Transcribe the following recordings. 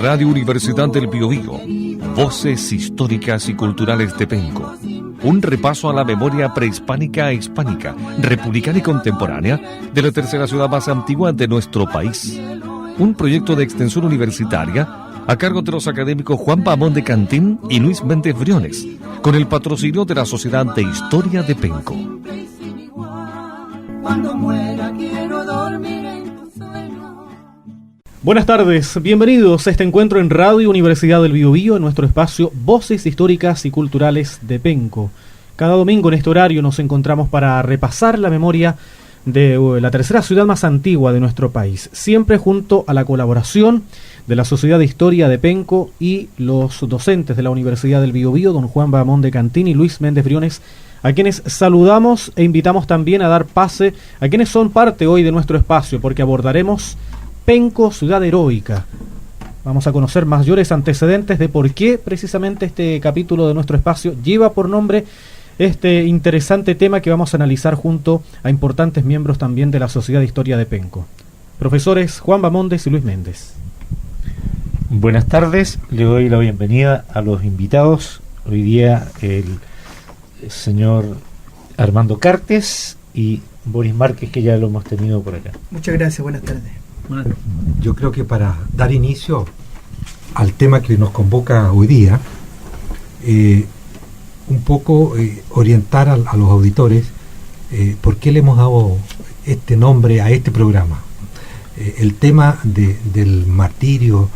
Radio Universidad del Biobío, Voces Históricas y Culturales de Penco. Un repaso a la memoria prehispánica e hispánica, republicana y contemporánea de la tercera ciudad más antigua de nuestro país. Un proyecto de extensión universitaria a cargo de los académicos Juan Bamón de Cantín y Luis Méndez Briones, con el patrocinio de la Sociedad de Historia de Penco. Cuando muera quiero dormir en tu sueño. Buenas tardes, bienvenidos a este encuentro en Radio Universidad del Biobío, en nuestro espacio Voces Históricas y Culturales de Penco. Cada domingo en este horario nos encontramos para repasar la memoria de la tercera ciudad más antigua de nuestro país, siempre junto a la colaboración de la Sociedad de Historia de Penco y los docentes de la Universidad del Biobío, don Juan Bamón de Cantín y Luis Méndez Briones, a quienes saludamos e invitamos también a dar pase a quienes son parte hoy de nuestro espacio, porque abordaremos Penco, ciudad heroica. Vamos a conocer mayores antecedentes de por qué precisamente este capítulo de nuestro espacio lleva por nombre este interesante tema que vamos a analizar junto a importantes miembros también de la Sociedad de Historia de Penco. Profesores Juan Bamondes y Luis Méndez. Buenas tardes, le doy la bienvenida a los invitados. Hoy día el señor Armando Cartes y Boris Márquez, que ya lo hemos tenido por acá. Muchas gracias, buenas tardes. Yo creo que para dar inicio al tema que nos convoca hoy día, un poco orientar a los auditores por qué le hemos dado este nombre a este programa. El tema del martirio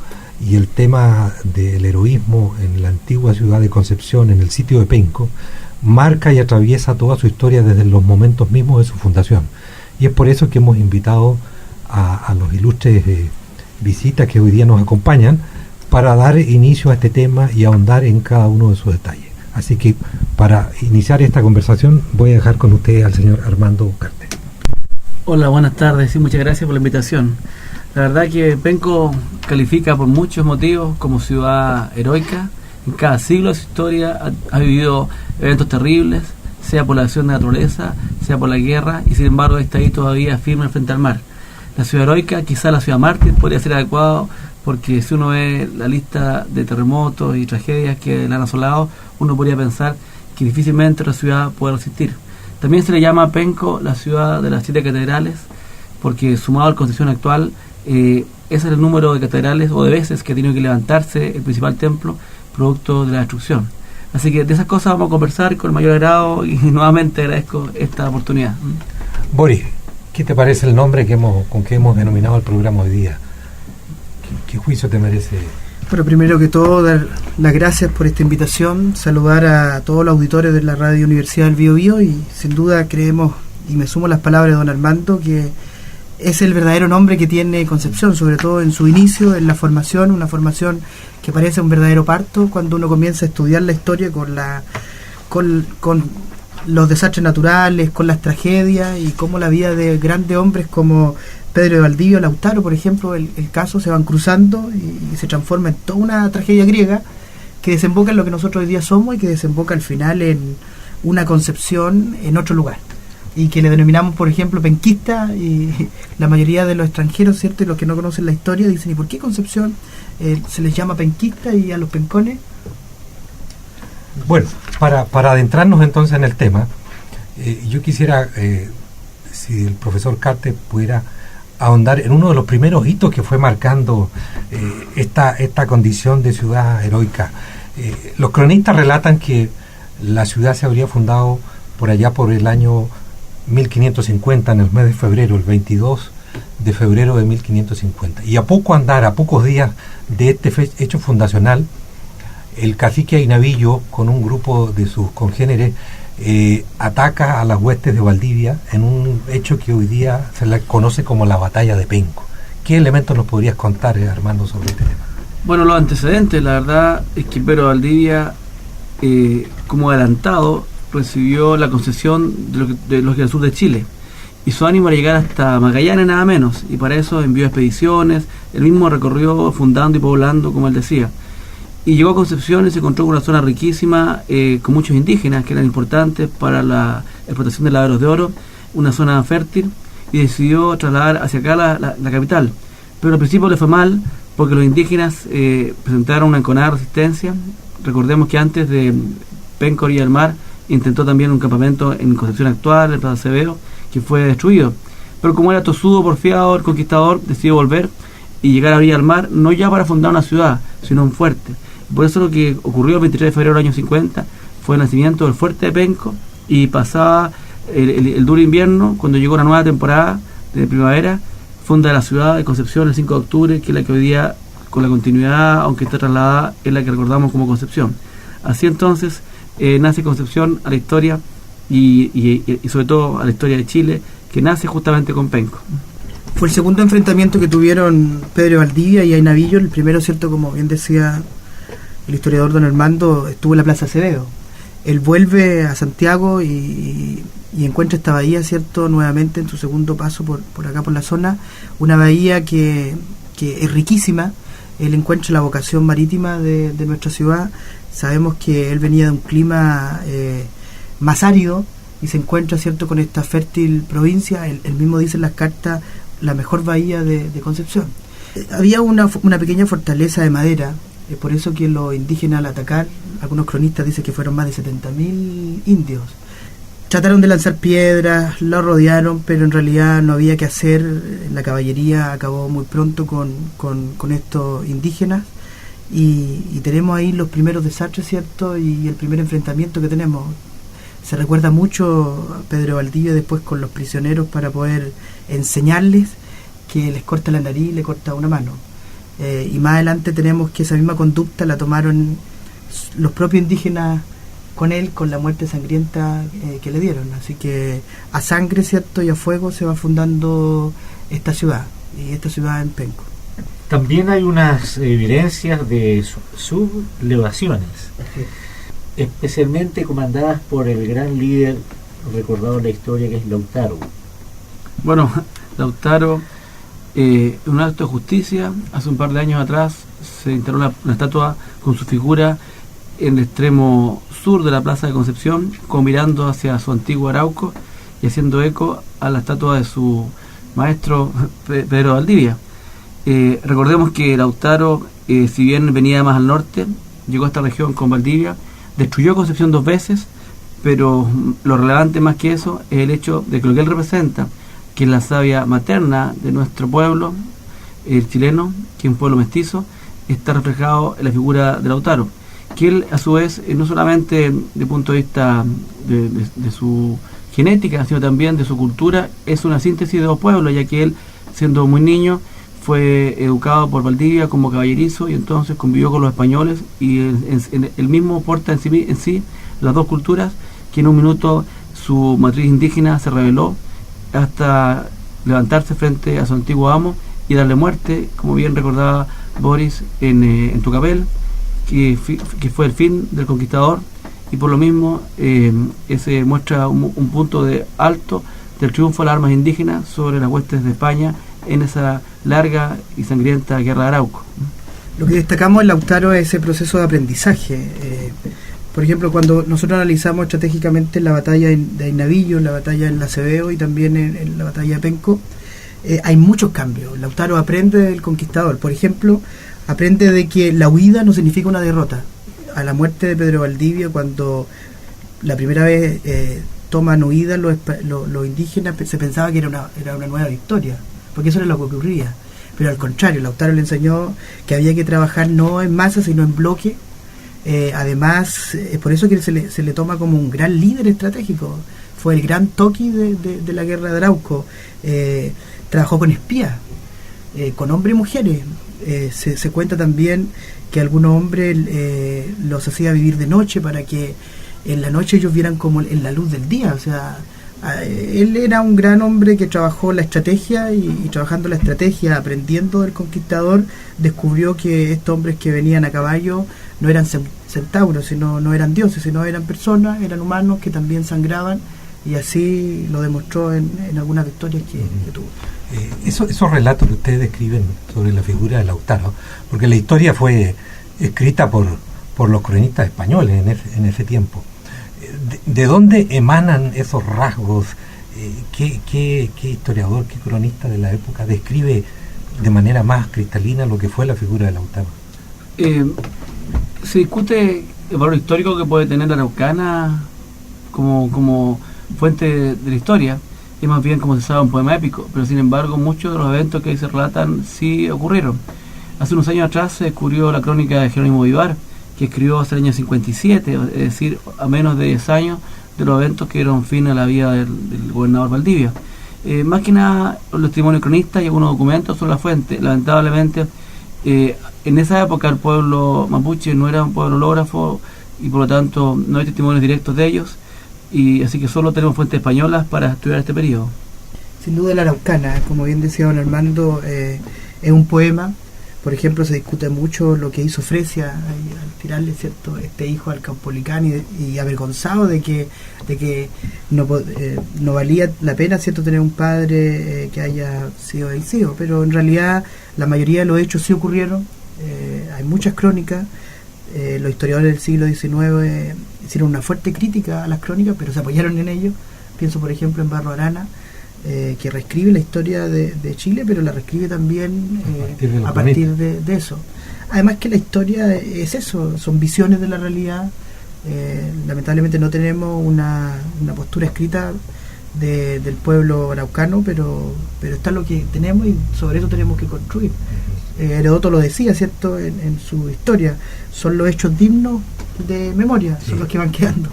y el tema del heroísmo en la antigua ciudad de Concepción, en el sitio de Penco, marca y atraviesa toda su historia desde los momentos mismos de su fundación. Y es por eso que hemos invitado a los ilustres visitas que hoy día nos acompañan para dar inicio a este tema y ahondar en cada uno de sus detalles. Así que para iniciar esta conversación voy a dejar con usted al señor Armando Cartes. Hola, buenas tardes y muchas gracias por la invitación. La verdad que Penco califica por muchos motivos como ciudad heroica. En cada siglo de su historia ha vivido eventos terribles, sea por la acción de la naturaleza, sea por la guerra, y sin embargo está ahí todavía firme frente al mar. La ciudad heroica, quizá la ciudad mártir, podría ser adecuado, porque si uno ve la lista de terremotos y tragedias que la han asolado, uno podría pensar que difícilmente la ciudad puede resistir. También se le llama a Penco la ciudad de las 7 catedrales, porque sumado a la concepción actual, ese es el número de catedrales o de veces que ha tenido que levantarse el principal templo, producto de la destrucción. Así que de esas cosas vamos a conversar con el mayor agrado y nuevamente agradezco esta oportunidad. Boris, ¿qué te parece el nombre con que hemos denominado el programa hoy día? ¿Qué juicio te merece? Bueno, primero que todo, dar las gracias por esta invitación, saludar a todos los auditores de la Radio Universidad del Biobío y sin duda creemos, y me sumo a las palabras de don Armando, que es el verdadero nombre que tiene Concepción, sobre todo en su inicio, en la formación, una formación que parece un verdadero parto cuando uno comienza a estudiar la historia con los desastres naturales, con las tragedias y cómo la vida de grandes hombres como Pedro de Valdivia, Lautaro, por ejemplo, el caso se van cruzando y se transforma en toda una tragedia griega que desemboca en lo que nosotros hoy día somos y que desemboca al final en una Concepción en otro lugar. Y que le denominamos, por ejemplo, penquista, y la mayoría de los extranjeros, ¿cierto?, y los que no conocen la historia dicen, ¿y por qué Concepción se les llama penquista y a los pencones? Bueno, para adentrarnos entonces en el tema, yo quisiera, si el profesor Cartes pudiera ahondar en uno de los primeros hitos que fue marcando esta condición de ciudad heroica. Los cronistas relatan que la ciudad se habría fundado por allá por el año 1550, en el mes de febrero, el 22 de febrero de 1550. Y a pocos días de este hecho fundacional, el cacique Ainavillo, con un grupo de sus congéneres, ataca a las huestes de Valdivia en un hecho que hoy día se le conoce como la batalla de Penco. ¿Qué elementos nos podrías contar, Armando, sobre este tema? Bueno, los antecedentes, la verdad es que Pedro de Valdivia, como adelantado, recibió la concesión de los del sur de Chile, y su ánimo era llegar hasta Magallanes nada menos, y para eso envió expediciones, él mismo recorrió fundando y poblando, como él decía, y llegó a Concepción y se encontró con una zona riquísima, con muchos indígenas que eran importantes para la explotación de laderos de oro, una zona fértil, y decidió trasladar hacia acá la capital. Pero al principio le fue mal porque los indígenas presentaron una enconada resistencia. Recordemos que antes de Penco, orilla del mar, intentó también un campamento en Concepción actual, en Plaza Acevedo, que fue destruido. Pero como era tosudo, porfiado, el conquistador decidió volver y llegar a orilla del mar, no ya para fundar una ciudad, sino un fuerte. Por eso lo que ocurrió el 23 de febrero del año 50 fue el nacimiento del fuerte de Penco, y pasaba el duro invierno, cuando llegó una nueva temporada de primavera, funda la ciudad de Concepción el 5 de octubre, que es la que hoy día, con la continuidad, aunque está trasladada, es la que recordamos como Concepción. Así entonces nace Concepción a la historia y sobre todo a la historia de Chile, que nace justamente con Penco. Fue el segundo enfrentamiento que tuvieron Pedro Valdivia y Aynavillo. El primero, cierto, como bien decía el historiador don Armando, estuvo en la Plaza Acevedo. Él vuelve a Santiago y encuentra esta bahía, cierto, nuevamente en su segundo paso por acá por la zona, una bahía que es riquísima. Él encuentra la vocación marítima de nuestra ciudad. Sabemos que él venía de un clima más árido y se encuentra, cierto, con esta fértil provincia. Él mismo dice en las cartas, la mejor bahía de Concepción. Había una pequeña fortaleza de madera, por eso que los indígenas al atacar, algunos cronistas dicen que fueron más de 70.000 indios. Trataron de lanzar piedras, lo rodearon, pero en realidad no había que hacer. La caballería acabó muy pronto con estos indígenas y tenemos ahí los primeros desastres, ¿cierto? Y el primer enfrentamiento que tenemos. Se recuerda mucho a Pedro Valdivia después con los prisioneros para poder enseñarles que les corta la nariz y le corta una mano. Y más adelante tenemos que esa misma conducta la tomaron los propios indígenas con él, con la muerte sangrienta que le dieron. Así que a sangre, ¿cierto?, y a fuego se va fundando esta ciudad, y esta ciudad en Penco. También hay unas evidencias de sublevaciones, especialmente comandadas por el gran líder recordado en la historia, que es Lautaro. Bueno, Lautaro, en un acto de justicia, hace un par de años atrás, se instaló una estatua con su figura en el extremo sur de la Plaza de Concepción, como mirando hacia su antiguo Arauco y haciendo eco a la estatua de su maestro Pedro Valdivia. Recordemos que Lautaro, si bien venía más al norte, llegó a esta región con Valdivia, destruyó Concepción 2 veces, pero lo relevante más que eso es el hecho de que lo que él representa, que es la savia materna de nuestro pueblo, el chileno, que es un pueblo mestizo, está reflejado en la figura de Lautaro, que él a su vez, no solamente de punto de vista de su genética, sino también de su cultura, es una síntesis de dos pueblos, ya que él, siendo muy niño, fue educado por Valdivia como caballerizo y entonces convivió con los españoles, y él mismo porta en sí las dos culturas, que en un minuto su matriz indígena se rebeló hasta levantarse frente a su antiguo amo y darle muerte, como bien recordaba Boris en Tucapel, que fue el fin del conquistador, y por lo mismo ese muestra un punto de alto del triunfo de las armas indígenas sobre las huestes de España en esa larga y sangrienta guerra de Arauco. Lo que destacamos en Lautaro es ese proceso de aprendizaje. Por ejemplo, cuando nosotros analizamos estratégicamente la batalla de Aynavillo, la batalla en la Acevedo y también en la batalla de Penco, hay muchos cambios. Lautaro aprende del conquistador. Por ejemplo, aprende de que la huida no significa una derrota. A la muerte de Pedro Valdivia, cuando la primera vez toman huida los indígenas, se pensaba que era una nueva victoria, porque eso era lo que ocurría. Pero al contrario, Lautaro le enseñó que había que trabajar no en masa, sino en bloque. Además, es por eso que se le toma como un gran líder estratégico. Fue el gran Toqui de la guerra de Arauco. Trabajó con espías, con hombres y mujeres. Se cuenta también que algunos hombres los hacía vivir de noche para que en la noche ellos vieran como en la luz del día. O sea, él era un gran hombre que trabajó la estrategia y trabajando la estrategia, aprendiendo del conquistador, descubrió que estos hombres que venían a caballo no eran centauros, sino no eran dioses, sino eran personas, eran humanos que también sangraban, y así lo demostró en algunas victorias que tuvo. Esos relatos que ustedes describen sobre la figura de Lautaro, porque la historia fue escrita por los cronistas españoles en ese tiempo. ¿De dónde emanan esos rasgos? ¿Qué historiador, qué cronista de la época describe de manera más cristalina lo que fue la figura de Lautaro. Se discute el valor histórico que puede tener la Araucana como fuente de la historia, es más bien como se sabe un poema épico, pero sin embargo muchos de los eventos que ahí se relatan sí ocurrieron. Hace unos años atrás se descubrió la crónica de Jerónimo Vivar, que escribió hace el año 57, es decir, a menos de 10 años de los eventos que dieron fin a la vida del gobernador Valdivia. Más que nada, los testimonios cronistas y algunos documentos son la fuente. Lamentablemente, en esa época el pueblo mapuche no era un pueblo hológrafo y por lo tanto no hay testimonios directos de ellos, y así que solo tenemos fuentes españolas para estudiar este periodo. Sin duda la Araucana, como bien decía don Armando, es un poema. Por ejemplo, se discute mucho lo que hizo Fresia al tirarle, ¿cierto?, este hijo al Caupolicán y avergonzado de que no valía la pena, ¿cierto?, tener un padre que haya sido vencido. Pero en realidad la mayoría de los hechos sí ocurrieron. Hay muchas crónicas. Los historiadores del siglo XIX hicieron una fuerte crítica a las crónicas, pero se apoyaron en ello. Pienso, por ejemplo, en Barro Arana, que reescribe la historia de Chile, pero la reescribe también a partir de eso. Además que la historia es eso, son visiones de la realidad. Lamentablemente no tenemos una postura escrita del pueblo araucano, pero está lo que tenemos y sobre eso tenemos que construir. Heródoto lo decía, ¿cierto?, en su historia, son los hechos dignos de memoria, son los que van quedando.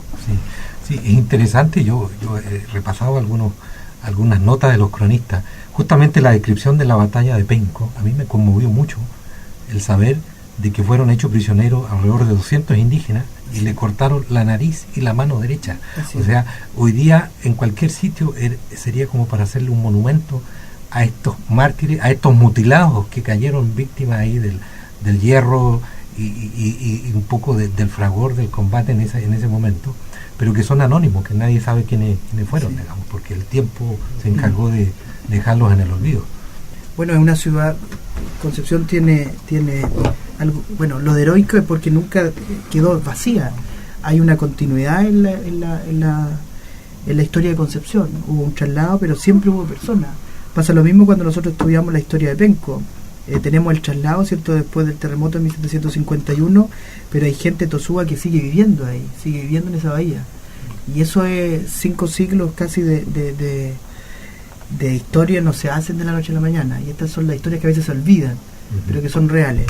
Sí, es interesante. Yo he repasado algunas notas de los cronistas. Justamente la descripción de la batalla de Penco, a mí me conmovió mucho el saber de que fueron hechos prisioneros alrededor de 200 indígenas y le cortaron la nariz y la mano derecha. O sea, hoy día en cualquier sitio sería como para hacerle un monumento a estos mártires, a estos mutilados que cayeron víctimas ahí del hierro y un poco del fragor del combate en ese momento, pero que son anónimos, que nadie sabe quiénes fueron, sí, digamos, porque el tiempo se encargó de dejarlos en el olvido. Bueno, es una ciudad, Concepción tiene algo, bueno, lo de heroico es porque nunca quedó vacía, hay una continuidad en la historia de Concepción. Hubo un traslado, pero siempre hubo personas. Pasa lo mismo cuando nosotros estudiamos la historia de Penco. Tenemos el traslado, ¿cierto?, después del terremoto en 1751, pero hay gente de Tozúa que sigue viviendo ahí, sigue viviendo en esa bahía. Y eso es 5 siglos casi de historia, no se hacen de la noche a la mañana. Y estas son las historias que a veces se olvidan, pero que son reales.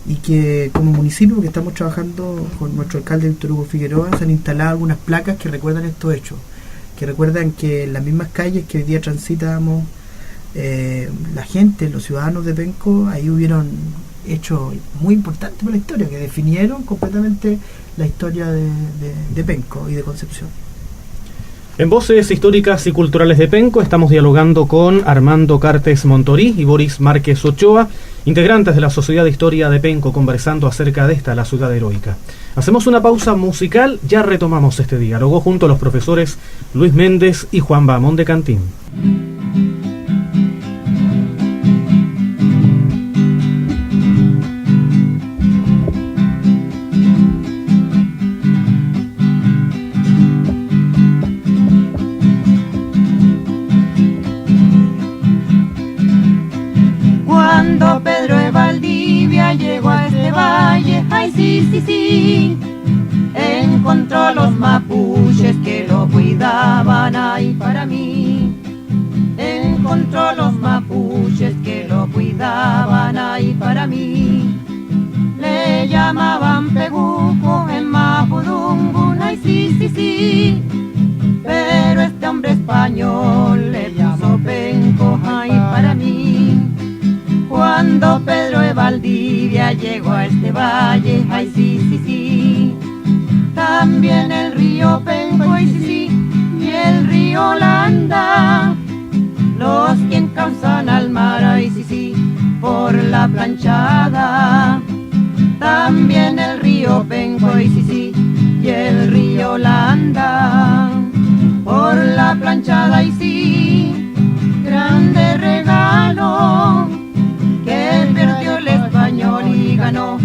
Y que como municipio, que estamos trabajando con nuestro alcalde Víctor Hugo Figueroa, se han instalado algunas placas que recuerdan estos hechos, que recuerdan que en las mismas calles que hoy día transitamos, la gente, los ciudadanos de Penco, ahí hubieron hechos muy importantes para la historia, que definieron completamente la historia de Penco y de Concepción. En Voces Históricas y Culturales de Penco estamos dialogando con Armando Cartes Montorí y Boris Márquez Ochoa, integrantes de la Sociedad de Historia de Penco, conversando acerca de la ciudad heroica. Hacemos una pausa musical, ya retomamos este diálogo junto a los profesores Luis Méndez y Juan Bamón de Cantín. Cuando Pedro de Valdivia llegó a este valle, ay sí, encontró a los mapuches que lo cuidaban, ay para mí. Encontró a los mapuches que lo cuidaban, ay para mí. Le llamaban Peguco en Mapudungun, ay sí, pero este hombre español le puso Penco, ay para mí. Cuando Pedro de Valdivia llegó a este valle, ay sí, también el río Penco, ay sí, y el río Landa, los que encausan al mar, ay sí, por la planchada. También el río Penco, ay sí, y el río Landa, por la planchada, ay sí, grande regalo que perdió el español y ganó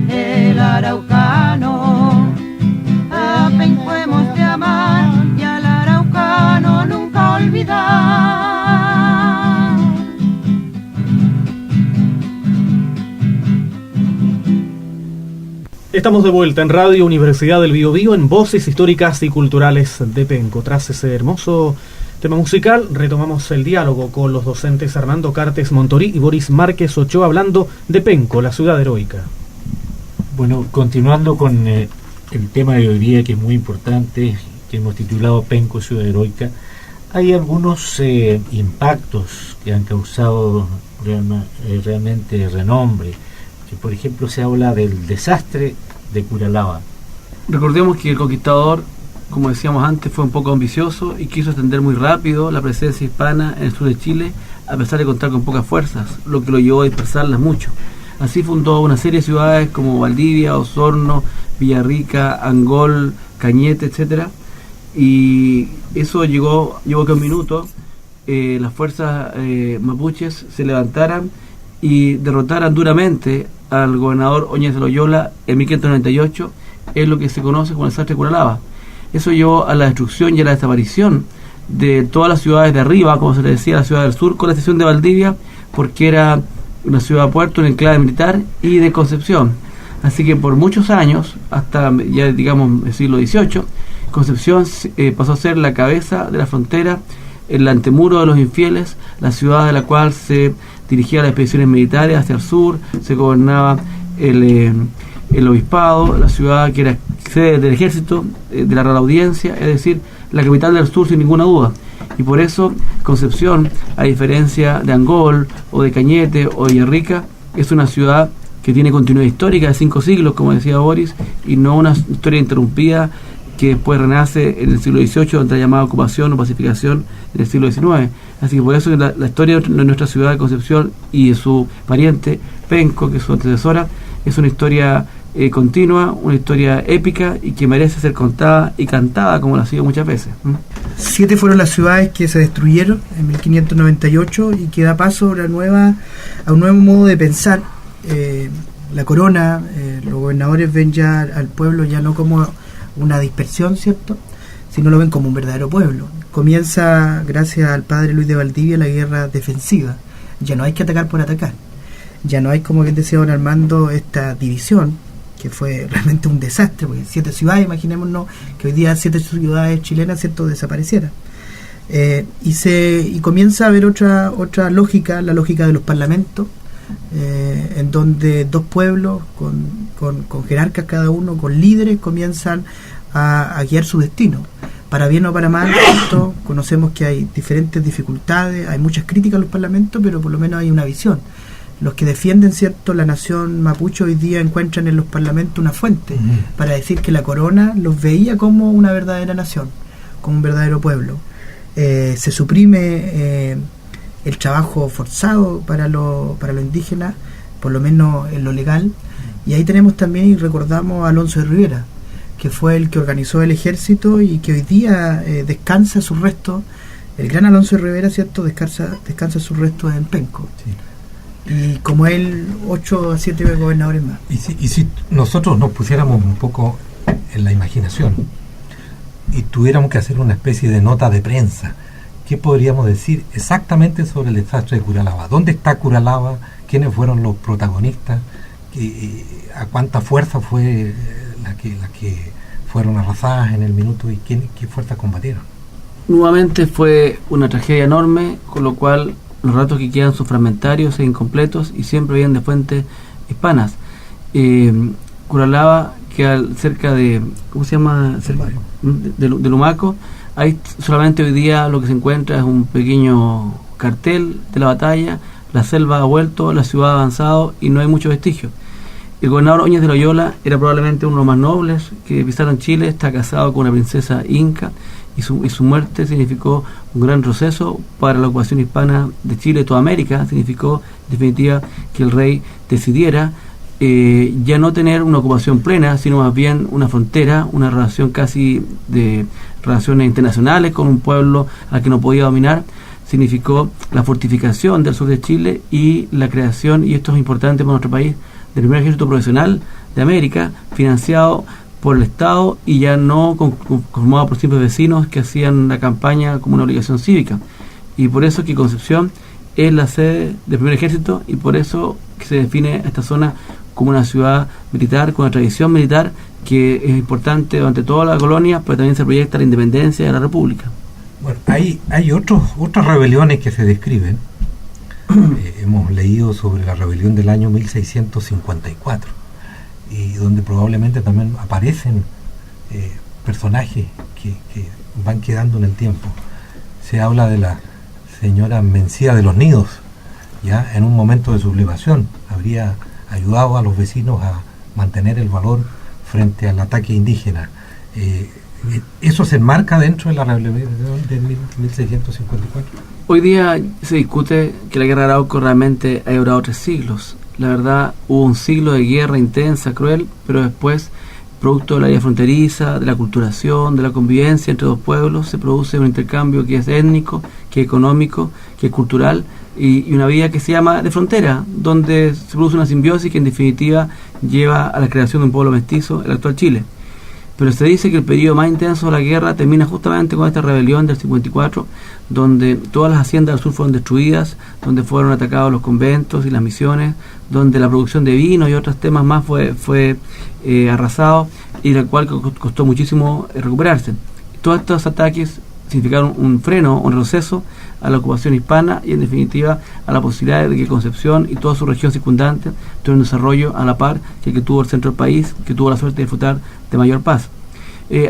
el araucano. A Penco hemos de amar y al araucano nunca olvidar. Estamos de vuelta en Radio Universidad del Biobío en Voces Históricas y Culturales de Penco. Tras ese hermoso tema musical, retomamos el diálogo con los docentes Armando Cartes Montorí y Boris Márquez Ochoa hablando de Penco, la ciudad heroica. Bueno, continuando con el tema de hoy día, que es muy importante, que hemos titulado Penco, ciudad heroica, hay algunos impactos que han causado realmente renombre. Que, por ejemplo, se habla del desastre de Curalaba. Recordemos que el conquistador, como decíamos antes, fue un poco ambicioso y quiso extender muy rápido la presencia hispana en el sur de Chile, a pesar de contar con pocas fuerzas, lo que lo llevó a dispersarlas mucho. Así fundó una serie de ciudades como Valdivia, Osorno, Villarrica, Angol, Cañete, etcétera, y eso llevó que un minuto las fuerzas mapuches se levantaran y derrotaran duramente al gobernador Óñez de Loyola en 1598, es lo que se conoce como el desastre de Curalaba. Eso llevó a la destrucción y a la desaparición de todas las ciudades de arriba, como se le decía, la ciudad del sur, con la excepción de Valdivia, porque era una ciudad puerto, un enclave militar, y de Concepción. Así que por muchos años, hasta ya digamos el siglo XVIII, Concepción pasó a ser la cabeza de la frontera, el antemuro de los infieles, la ciudad de la cual se dirigía las expediciones militares hacia el sur, se gobernaba el obispado, la ciudad que era sede del ejército, de la Real Audiencia, es decir, la capital del sur sin ninguna duda. Y por eso Concepción, a diferencia de Angol o de Cañete o de Villarrica, es una ciudad que tiene continuidad histórica de 5 siglos, como decía Boris, y no una historia interrumpida que después renace en el siglo XVIII, donde la llamada ocupación o pacificación en el siglo XIX. Así que por eso la historia de nuestra ciudad de Concepción y de su pariente, Penco, que es su antecesora, es una historia continua, una historia épica y que merece ser contada y cantada, como lo ha sido muchas veces. 7 fueron las ciudades que se destruyeron en 1598 y que da paso a un nuevo modo de pensar. La corona, los gobernadores ven ya al pueblo ya no como una dispersión, ¿cierto?, sino lo ven como un verdadero pueblo. Comienza, gracias al padre Luis de Valdivia, la guerra defensiva. Ya no hay que atacar por atacar. Ya no hay, como bien decía don Armando, esta división, que fue realmente un desastre, porque 7 ciudades, imaginémonos que hoy día 7 ciudades chilenas, ¿cierto?, desaparecieran. Y comienza a haber otra lógica, la lógica de los parlamentos, en donde 2 pueblos con jerarcas cada uno, con líderes, comienzan a guiar su destino, para bien o para mal, ¿cierto? Conocemos que hay diferentes dificultades, hay muchas críticas a los parlamentos, pero por lo menos hay una visión. Los que defienden, ¿cierto?, la nación mapuche hoy día encuentran en los parlamentos una fuente para decir que la corona los veía como una verdadera nación, como un verdadero pueblo. Se suprime el trabajo forzado para los indígenas, por lo menos en lo legal, y ahí tenemos también y recordamos a Alonso de Rivera, que fue el que organizó el ejército y que hoy día descansa sus restos, el gran Alonso de Rivera, ¿cierto?, descansa sus restos en Penco. Sí. Y como él, 8 a 7 gobernadores más. Y si nosotros nos pusiéramos un poco en la imaginación y tuviéramos que hacer una especie de nota de prensa, ¿qué podríamos decir exactamente sobre el desastre de Curalaba? ¿Dónde está Curalaba? ¿Quiénes fueron los protagonistas? ¿A cuánta fuerza fue la que fueron arrasadas en el minuto y qué fuerzas combatieron? Nuevamente fue una tragedia enorme, con lo cual los relatos que quedan son fragmentarios e incompletos y siempre vienen de fuentes hispanas. Curalaba queda cerca de, ¿cómo se llama? De Lumaco. Ahí solamente hoy día lo que se encuentra es un pequeño cartel de la batalla, la selva ha vuelto, la ciudad ha avanzado y no hay mucho vestigio. El gobernador Óñez de Loyola era probablemente uno de los más nobles que pisaron Chile, está casado con una princesa inca y su muerte significó un gran retroceso para la ocupación hispana de Chile y toda América. Significó en definitiva que el rey decidiera ya no tener una ocupación plena, sino más bien una frontera, una relación casi de relaciones internacionales con un pueblo al que no podía dominar. Significó la fortificación del sur de Chile y la creación, y esto es importante para nuestro país, del primer ejército profesional de América, financiado por el Estado y ya no conformado por simples vecinos que hacían la campaña como una obligación cívica. Y por eso que Concepción es la sede del primer ejército y por eso que se define esta zona como una ciudad militar, con una tradición militar que es importante durante toda la colonia, pero también se proyecta la independencia de la República. Bueno, hay otras rebeliones que se describen. Hemos leído sobre la rebelión del año 1654, y donde probablemente también aparecen personajes que van quedando en el tiempo. Se habla de la señora Mencía de los Nidos, ya en un momento de sublevación habría ayudado a los vecinos a mantener el valor frente al ataque indígena. ¿Eso se enmarca dentro de la rebelión de 1654? Hoy día se discute que la guerra de Arauco realmente ha durado 3 siglos. La verdad, hubo un siglo de guerra intensa, cruel, pero después, producto de la área fronteriza, de la aculturación, de la convivencia entre dos pueblos, se produce un intercambio que es étnico, que es económico, que es cultural, y una vida que se llama de frontera, donde se produce una simbiosis que en definitiva lleva a la creación de un pueblo mestizo, el actual Chile. Pero se dice que el periodo más intenso de la guerra termina justamente con esta rebelión del 54, donde todas las haciendas del sur fueron destruidas, donde fueron atacados los conventos y las misiones, donde la producción de vino y otros temas más fue arrasado, y del cual costó muchísimo recuperarse. Todos estos ataques significaron un freno, un retroceso a la ocupación hispana y en definitiva a la posibilidad de que Concepción y toda su región circundante tuvieran un desarrollo a la par que tuvo el centro del país, que tuvo la suerte de disfrutar de mayor paz.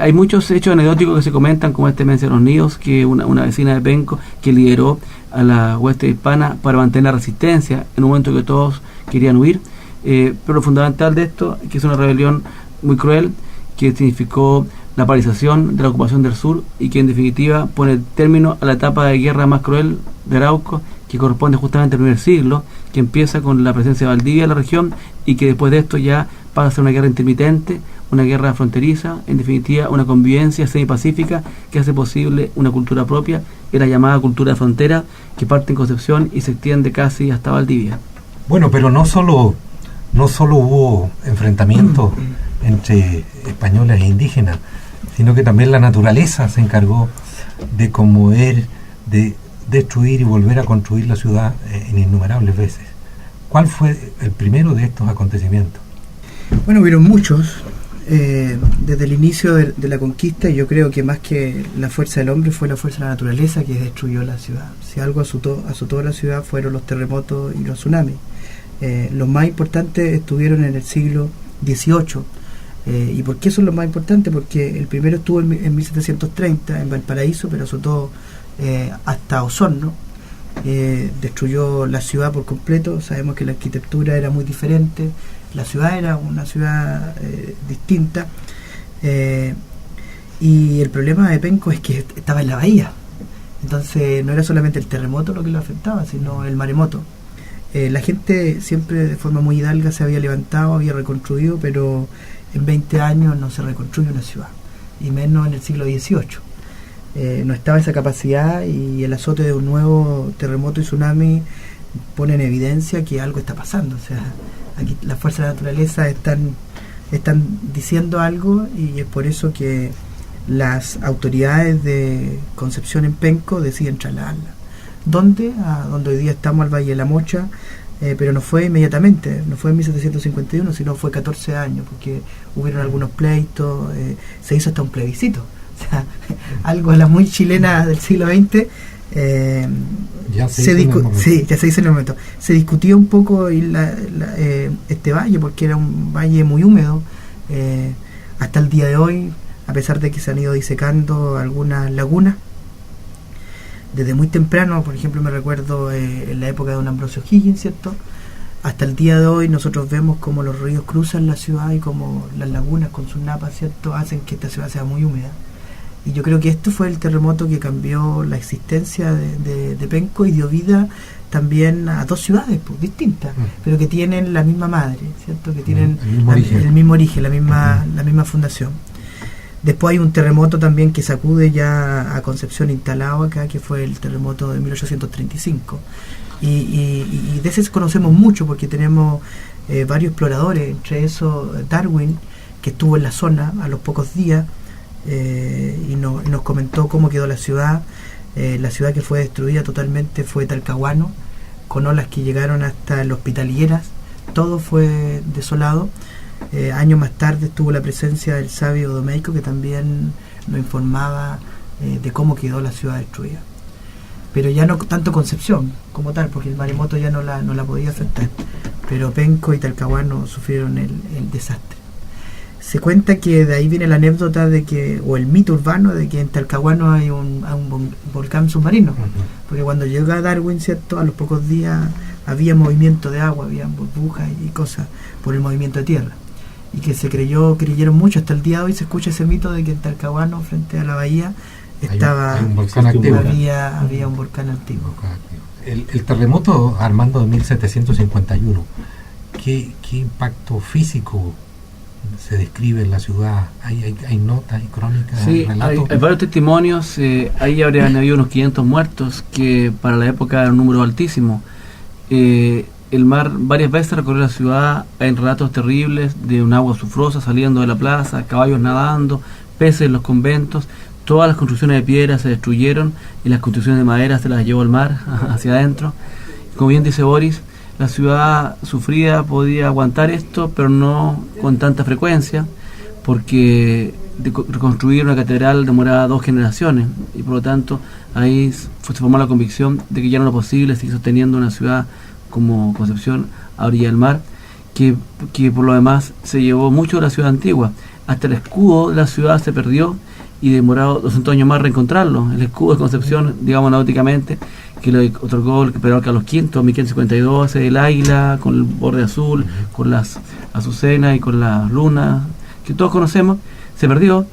Hay muchos hechos anecdóticos que se comentan, como este Mencía de los Nidos, que una vecina de Penco que lideró a la hueste hispana para mantener la resistencia en un momento que todos querían huir, pero lo fundamental de esto es que es una rebelión muy cruel que significó la paralización de la ocupación del sur y que en definitiva pone término a la etapa de guerra más cruel de Arauco, que corresponde justamente al primer siglo, que empieza con la presencia de Valdivia en la región y que después de esto ya pasa a ser una guerra intermitente, una guerra fronteriza, en definitiva una convivencia semipacífica que hace posible una cultura propia, que es la llamada cultura de frontera, que parte en Concepción y se extiende casi hasta Valdivia. Bueno, pero no solo hubo enfrentamientos entre españoles e indígenas, sino que también la naturaleza se encargó de conmover, de destruir y volver a construir la ciudad en innumerables veces. ¿Cuál fue el primero de estos acontecimientos? Bueno, hubieron muchos. Desde el inicio de la conquista, yo creo que más que la fuerza del hombre fue la fuerza de la naturaleza que destruyó la ciudad. Si algo azotó la ciudad fueron los terremotos y los tsunamis. Los más importantes estuvieron en el siglo XVIII. ¿Y por qué son los más importantes? Porque el primero estuvo en 1730 en Valparaíso, pero azotó hasta Osorno, destruyó la ciudad por completo. Sabemos que la arquitectura era muy diferente, la ciudad era una ciudad distinta, y el problema de Penco es que estaba en la bahía, entonces no era solamente el terremoto lo que lo afectaba, sino el maremoto. La gente siempre de forma muy hidalga se había levantado, había reconstruido, pero en 20 años no se reconstruye una ciudad, y menos en el siglo XVIII. No estaba esa capacidad, y el azote de un nuevo terremoto y tsunami pone en evidencia que algo está pasando. O sea, aquí las fuerzas de la naturaleza están diciendo algo, y es por eso que las autoridades de Concepción en Penco deciden trasladarla. ¿Dónde? A donde hoy día estamos, al Valle de la Mocha, pero no fue inmediatamente, no fue en 1751, sino fue 14 años, porque hubieron algunos pleitos, se hizo hasta un plebiscito. O sea, algo a la muy chilena del siglo XX. Ya se hizo en el momento. Se discutió un poco este valle, porque era un valle muy húmedo. Hasta el día de hoy, a pesar de que se han ido disecando algunas lagunas, desde muy temprano, por ejemplo, me recuerdo en la época de don Ambrosio Higgins, ¿cierto? Hasta el día de hoy nosotros vemos como los ríos cruzan la ciudad y como las lagunas con sus napas, ¿cierto?, hacen que esta ciudad sea muy húmeda. Y yo creo que esto fue el terremoto que cambió la existencia de Penco y dio vida también a dos ciudades pues, distintas, pero que tienen la misma madre, ¿cierto?, que tienen el mismo origen, la misma fundación. Después hay un terremoto también que sacude ya a Concepción instalado acá, que fue el terremoto de 1835. Y de ese conocemos mucho porque tenemos varios exploradores, entre esos Darwin, que estuvo en la zona a los pocos días, y nos comentó cómo quedó la ciudad. La ciudad que fue destruida totalmente fue Talcahuano, con olas que llegaron hasta el Hospitalieras, todo fue desolado. Años más tarde estuvo la presencia del sabio Domeico, que también nos informaba de cómo quedó la ciudad destruida. Pero ya no tanto Concepción como tal, porque el maremoto ya no la podía afectar, pero Penco y Talcahuano sufrieron el desastre. Se cuenta que de ahí viene la anécdota de que, o el mito urbano de que en Talcahuano hay un volcán submarino, porque cuando llega Darwin, ¿cierto?, a los pocos días había movimiento de agua, había burbujas y cosas por el movimiento de tierra, y que creyeron mucho. Hasta el día de hoy se escucha ese mito de que en Talcahuano, frente a la bahía, hay un volcán activo. Había un volcán activo. El terremoto, Armando, de 1751, ¿qué impacto físico se describe en la ciudad? ¿Hay notas, hay crónicas? Sí, hay varios testimonios. Ahí habrían habido unos 500 muertos, que para la época era un número altísimo. El mar varias veces recorrió la ciudad en relatos terribles de un agua sufrosa saliendo de la plaza, caballos nadando, peces en los conventos. Todas las construcciones de piedra se destruyeron y las construcciones de madera se las llevó el mar hacia adentro. Como bien dice Boris, la ciudad sufrida podía aguantar esto, pero no con tanta frecuencia, porque reconstruir una catedral demoraba 2 generaciones, y por lo tanto ahí se formó la convicción de que ya no era posible seguir sosteniendo una ciudad como Concepción a orilla del mar, que por lo demás se llevó mucho de la ciudad antigua. Hasta el escudo de la ciudad se perdió y demoró 200 años más reencontrarlo. El escudo de Concepción, digamos náuticamente, que le otorgó el emperador Carlos V en 1552, el águila con el borde azul, con las azucenas y con las lunas, que todos conocemos, se perdió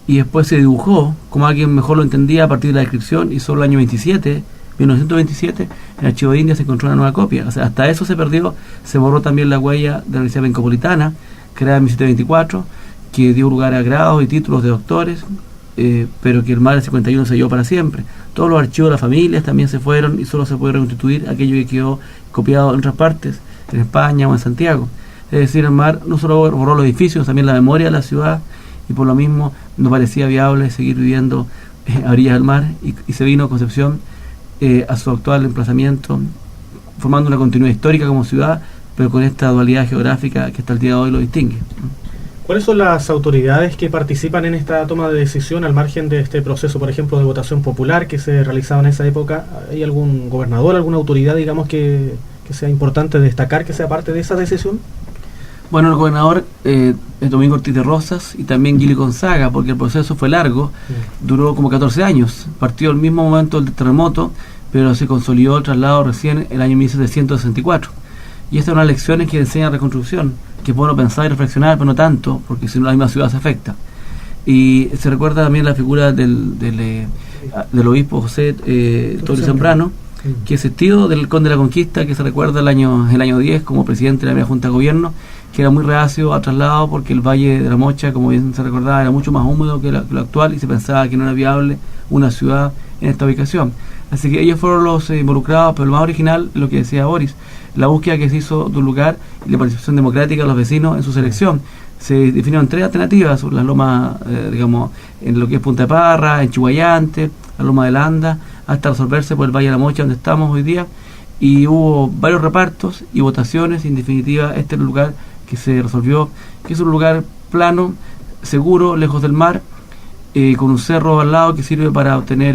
y después se dibujó como alguien mejor lo entendía a partir de la descripción, y solo el año 1927, en el Archivo de India se encontró una nueva copia. O sea, hasta eso se perdió. Se borró también la huella de la Universidad Bencopolitana, creada en 1724, que dio lugar a grados y títulos de doctores, pero que el mar del 51 se llevó para siempre. Todos los archivos de las familias también se fueron, y solo se puede reconstituir aquello que quedó copiado en otras partes, en España o en Santiago. Es decir, el mar no solo borró los edificios, sino también la memoria de la ciudad, y por lo mismo no parecía viable seguir viviendo a orillas del mar, y se vino Concepción a su actual emplazamiento, formando una continuidad histórica como ciudad, pero con esta dualidad geográfica que hasta el día de hoy lo distingue. ¿Cuáles son las autoridades que participan en esta toma de decisión al margen de este proceso, por ejemplo, de votación popular que se realizaba en esa época? ¿Hay algún gobernador, alguna autoridad, digamos, que sea importante destacar que sea parte de esa decisión? Bueno, el gobernador es Domingo Ortiz de Rosas, y también Gili Gonzaga, porque el proceso fue largo, duró como 14 años. Partió el mismo momento del terremoto, pero se consolidó el traslado recién en el año 1764. Y estas son las lecciones que enseña reconstrucción, que es bueno pensar y reflexionar, pero no tanto, porque si no la misma ciudad se afecta. Y se recuerda también la figura del obispo José Torres Zambrano, que es el tío del conde de la Conquista, que se recuerda el año 10 como presidente de la primera Junta de Gobierno, que era muy reacio al traslado porque el Valle de la Mocha, como bien se recordaba, era mucho más húmedo que lo actual, y se pensaba que no era viable una ciudad en esta ubicación. Así que ellos fueron los involucrados, pero lo más original, lo que decía Boris, la búsqueda que se hizo de un lugar y la participación democrática de los vecinos en su selección. Se definieron 3 alternativas sobre las lomas, digamos, en lo que es Punta de Parra, en Chihuayante, la loma de Landa, hasta resolverse por el Valle de la Mocha, donde estamos hoy día, y hubo varios repartos y votaciones, y en definitiva este es el lugar que se resolvió, que es un lugar plano, seguro, lejos del mar, con un cerro al lado que sirve para obtener,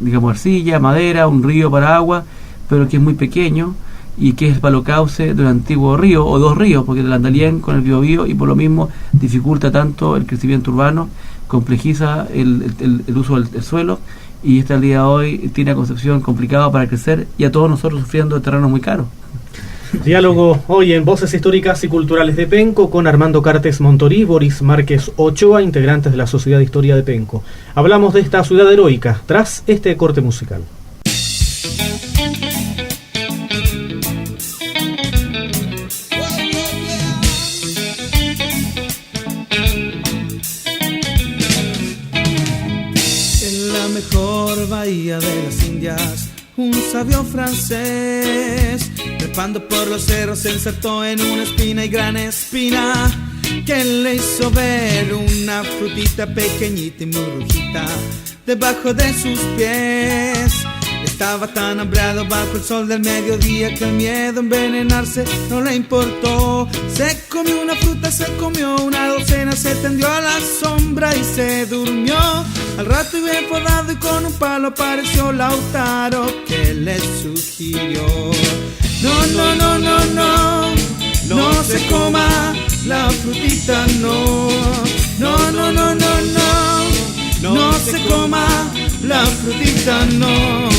digamos, arcilla, madera, un río para agua, pero que es muy pequeño, y que es el palocauce de un antiguo río, o 2 ríos, porque el Andalién con el Biobío, y por lo mismo dificulta tanto el crecimiento urbano, complejiza el uso del suelo, y hasta el día de hoy tiene a Concepción complicado para crecer, y a todos nosotros sufriendo de terrenos muy caros. Diálogo hoy en Voces Históricas y Culturales de Penco con Armando Cartes Montorí, Boris Márquez Ochoa, integrantes de la Sociedad de Historia de Penco. Hablamos de esta ciudad heroica tras este corte musical. En la mejor bahía de las Indias, un sabio francés, trepando por los cerros, se insertó en una espina y gran espina, que le hizo ver una frutita pequeñita y muy rojita debajo de sus pies. Estaba tan hambriado bajo el sol del mediodía que el miedo a envenenarse no le importó. Se comió una fruta, se comió una docena, se tendió a la sombra y se durmió. Al rato y bien forrado y con un palo apareció Lautaro que le sugirió: no, no, no, no, no, no se coma la frutita, no. No, no, no, no, no, no se coma la frutita, no.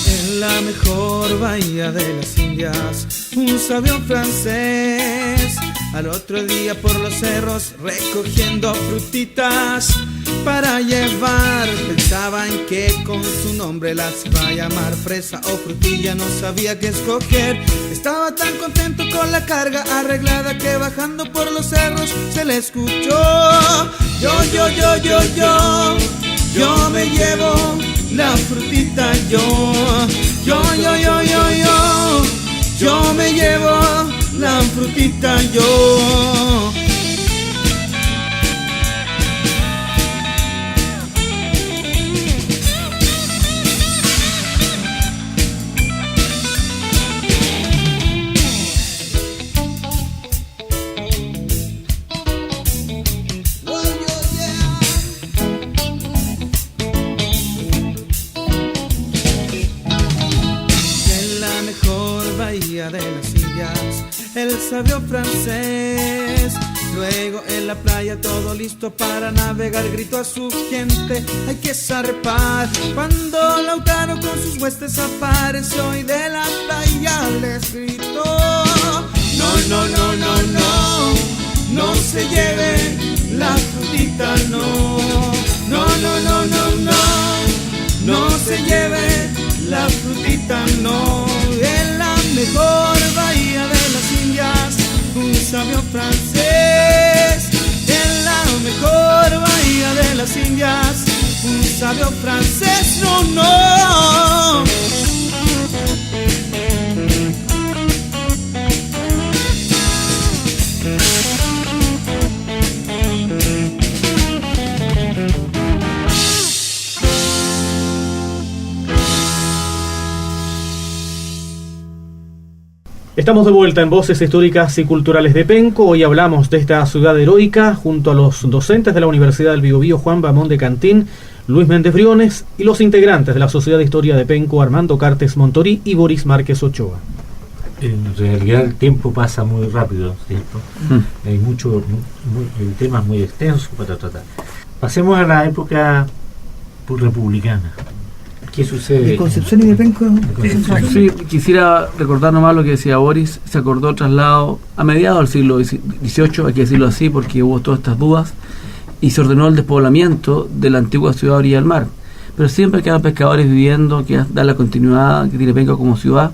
En la mejor bahía de las Indias, un sabio francés al otro día por los cerros recogiendo frutitas para llevar. Pensaba en que con su nombre las iba a llamar fresa o frutilla, no sabía qué escoger. Estaba tan contento con la carga arreglada que bajando por los cerros se le escuchó: yo me llevo la frutita, yo me llevo la frutita, yo. De las Indias, el sabio francés. Luego en la playa todo listo para navegar, gritó a su gente: hay que zarpar. Cuando Lautaro con sus huestes apareció y de la playa les gritó: no, no, no, no, no, no se lleve la frutita, no. No, no, no, no, no, no se lleve la frutita, no. En la mejor bahía de las Indias, un sabio francés. En la mejor bahía de las Indias, un sabio francés, no, no. Estamos de vuelta en Voces Históricas y Culturales de Penco. Hoy hablamos de esta ciudad heroica junto a los docentes de la Universidad del Biobío, Juan Bamón de Cantín, Luis Méndez Briones, y los integrantes de la Sociedad de Historia de Penco, Armando Cartes Montorí y Boris Márquez Ochoa. En realidad el tiempo pasa muy rápido, ¿cierto? Hay el tema es muy extenso para tratar. Pasemos a la época republicana. ¿Qué sucede? ¿De Concepción y de Penco? Sí, quisiera recordar nomás lo que decía Boris. Se acordó el traslado a mediados del siglo XVIII, hay que decirlo así porque hubo todas estas dudas, y se ordenó el despoblamiento de la antigua ciudad orilla del mar. Pero siempre quedan pescadores viviendo, que da la continuidad que tiene Penco como ciudad.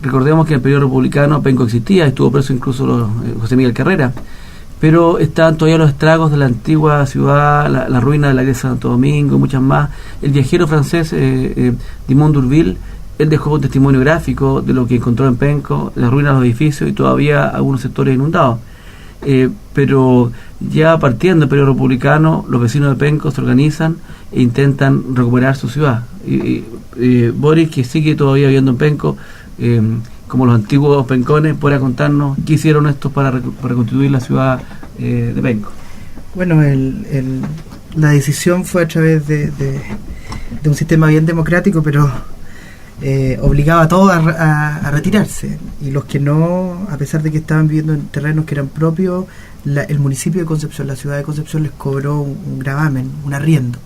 Recordemos que en el periodo republicano Penco existía, estuvo preso incluso José Miguel Carrera, pero están todavía los estragos de la antigua ciudad, la ruina de la iglesia de Santo Domingo, muchas más. El viajero francés Dimond d'Urville, él dejó un testimonio gráfico de lo que encontró en Penco, las ruinas de los edificios y todavía algunos sectores inundados. Pero ya partiendo del periodo republicano, los vecinos de Penco se organizan e intentan recuperar su ciudad. Boris, que sigue todavía viviendo en Penco, como los antiguos pencones, podrá contarnos qué hicieron estos para reconstituir la ciudad de Penco. Bueno, la decisión fue a través de un sistema bien democrático, pero obligaba a todos a retirarse, y los que no, a pesar de que estaban viviendo en terrenos que eran propios, el municipio de Concepción, la ciudad de Concepción, les cobró un gravamen, un arriendo.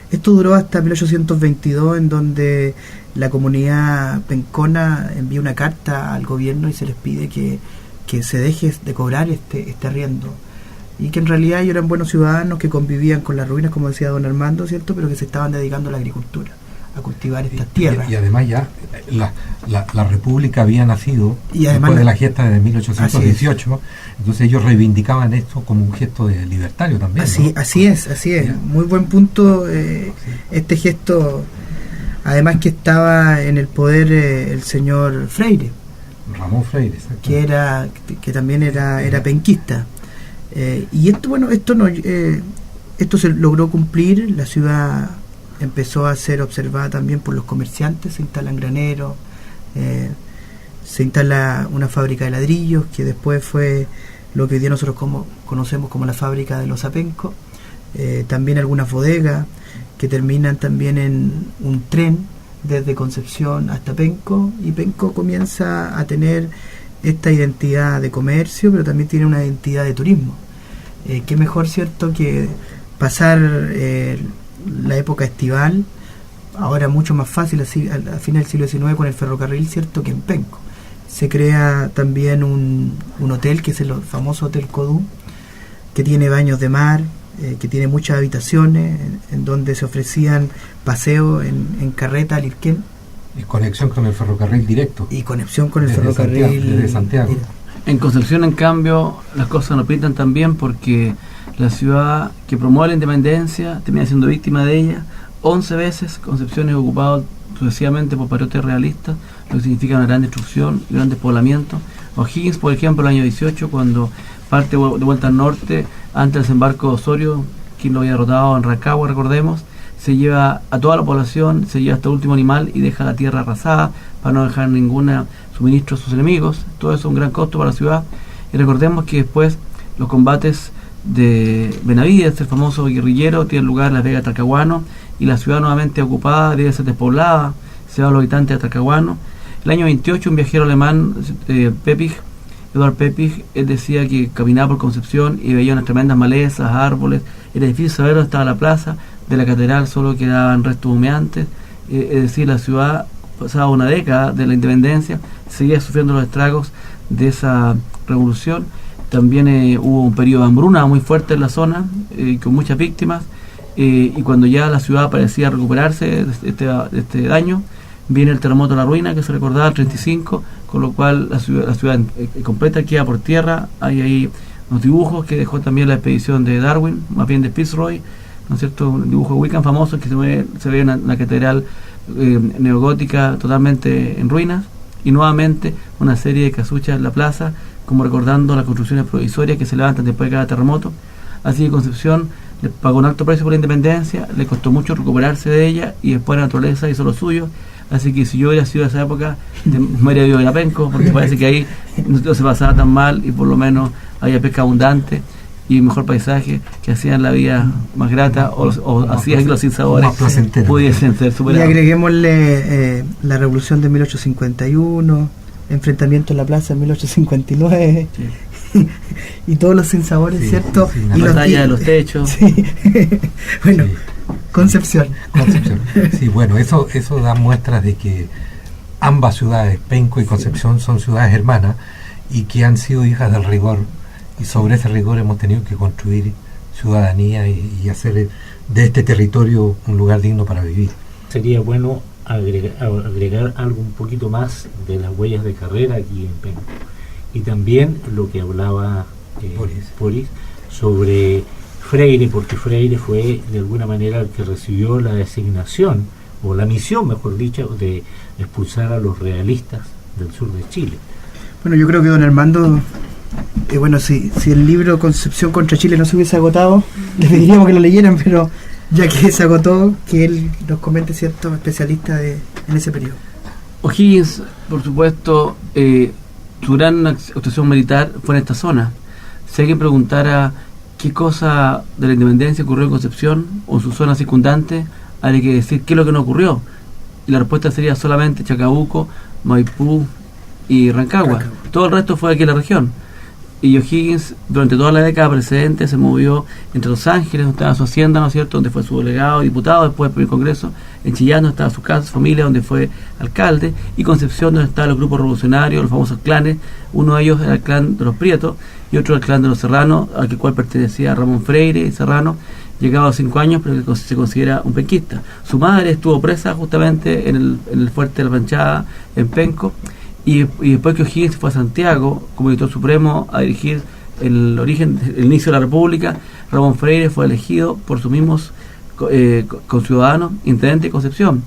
Esto duró hasta 1822, en donde la comunidad pencona envía una carta al gobierno y se les pide que se deje de cobrar este arriendo, y que en realidad ellos eran buenos ciudadanos que convivían con las ruinas, como decía don Armando, ¿cierto?, pero que se estaban dedicando a la agricultura, a cultivar estas tierras. Y además ya la república había nacido y después de la gesta de 1818, entonces ellos reivindicaban esto como un gesto de libertario también. Así es. Muy buen punto. Este gesto, además que estaba en el poder el señor Freire, Ramón Freire, que también era penquista. Y esto se logró cumplir. La ciudad empezó a ser observada también por los comerciantes, se instalan graneros, se instala una fábrica de ladrillos, que después fue lo que hoy día nosotros conocemos como la fábrica de los Apenco. También algunas bodegas que terminan también en un tren desde Concepción hasta Penco, y Penco comienza a tener esta identidad de comercio, pero también tiene una identidad de turismo. Qué mejor, ¿cierto?, que pasar la época estival, ahora mucho más fácil, así, a fines del siglo XIX con el ferrocarril, ¿cierto?, que en Penco. Se crea también un hotel, que es el famoso Hotel Codú, que tiene baños de mar, que tiene muchas habitaciones, en donde se ofrecían paseos en carreta al Irquén. Y conexión con el ferrocarril directo. Y conexión con el desde ferrocarril desde Santiago. En Concepción, en cambio, las cosas no pintan tan bien, porque la ciudad que promueve la independencia termina siendo víctima de ella 11 veces. Concepción es ocupado sucesivamente por patriotas realistas, lo que significa una gran destrucción y gran despoblamiento. O'Higgins, por ejemplo, el año 18, cuando parte de vuelta al norte, antes del desembarco de Osorio, quien lo había derrotado en Rancagua, recordemos, se lleva a toda la población, se lleva hasta el último animal y deja la tierra arrasada para no dejar ningún suministro a sus enemigos. Todo eso es un gran costo para la ciudad. Y recordemos que después los combates de Benavides, el famoso guerrillero, tienen lugar en Las Vegas de Talcahuano, y la ciudad nuevamente ocupada debe ser despoblada, se va a los habitantes de Talcahuano. El año 28, un viajero alemán, Eduard Pepig, él decía que caminaba por Concepción y veía unas tremendas malezas, árboles. Era difícil saber dónde estaba la plaza. De la catedral solo quedaban restos humeantes. Es decir, la ciudad, pasada una década de la independencia, seguía sufriendo los estragos de esa revolución. También hubo un periodo de hambruna muy fuerte en la zona, con muchas víctimas, y cuando ya la ciudad parecía recuperarse de este daño, viene el terremoto de la ruina, que se recordaba el 35, con lo cual la ciudad completa queda por tierra. Hay ahí unos dibujos que dejó también la expedición de Darwin, más bien de Fitzroy, ¿no es cierto?, un dibujo de Wickham famoso, que se ve una catedral neogótica totalmente en ruinas, y nuevamente una serie de casuchas en la plaza, como recordando las construcciones provisorias que se levantan después de cada terremoto. Así que Concepción le pagó un alto precio por la independencia, le costó mucho recuperarse de ella, y después la naturaleza hizo lo suyo. Así que si yo hubiera sido de esa época, me habría ido a Penco, porque parece que ahí no se pasaba tan mal, y por lo menos había pesca abundante y mejor paisaje, que hacían la vida más grata, o hacían que los sinsabores pudiesen ser superados. Y agreguémosle la revolución de 1851, enfrentamiento en la plaza en 1859, sí. Y todos los sinsabores, sí, ¿cierto? Sí, la batalla de los techos. Sí. Bueno, sí. Concepción. Sí, bueno, eso da muestras de que ambas ciudades, Penco y Concepción, son ciudades hermanas y que han sido hijas del rigor, y sobre ese rigor hemos tenido que construir ciudadanía y hacer de este territorio un lugar digno para vivir. Sería bueno agregar algo un poquito más de las huellas de carrera aquí en Penco, y también lo que hablaba Boris sobre Freire, porque Freire fue de alguna manera el que recibió la designación, o la misión, mejor dicho, de expulsar a los realistas del sur de Chile. Bueno, yo creo que don Armando, si el libro Concepción contra Chile no se hubiese agotado, le pediríamos que lo leyeran, pero ya que se agotó, que él nos comente, cierto especialista en ese periodo. O'Higgins, por supuesto, su gran actuación militar fue en esta zona. Si alguien preguntara qué cosa de la independencia ocurrió en Concepción o en su zona circundante, habría que decir qué es lo que no ocurrió. Y la respuesta sería solamente Chacabuco, Maipú y Rancagua. Todo el resto fue aquí en la región. Y O'Higgins, durante toda la década precedente, se movió entre Los Ángeles, donde estaba su hacienda, ¿no es cierto?, donde fue su delegado, diputado, después del primer congreso, en Chillán, donde estaba su casa, su familia, donde fue alcalde, y Concepción, donde estaban los grupos revolucionarios, los famosos clanes. Uno de ellos era el clan de los Prietos, y otro el clan de los Serranos, al cual pertenecía Ramón Freire y Serrano, llegado a 5 años, pero se considera un penquista. Su madre estuvo presa justamente en el fuerte de la Planchada, en Penco, y después que O'Higgins fue a Santiago como editor supremo a dirigir el inicio de la República, Ramón Freire fue elegido por sus mismos conciudadanos intendente de Concepción.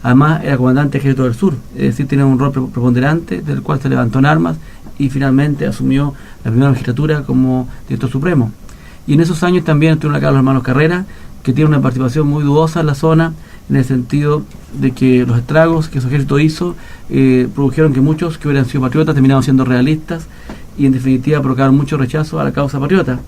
Además, era comandante del Ejército del Sur, es decir, tenía un rol preponderante, del cual se levantó en armas y finalmente asumió la primera magistratura como director supremo. Y en esos años también estuvieron acá los hermanos Carrera, que tienen una participación muy dudosa en la zona, en el sentido de que los estragos que su ejército hizo produjeron que muchos que hubieran sido patriotas terminaron siendo realistas y en definitiva provocaron mucho rechazo a la causa patriota.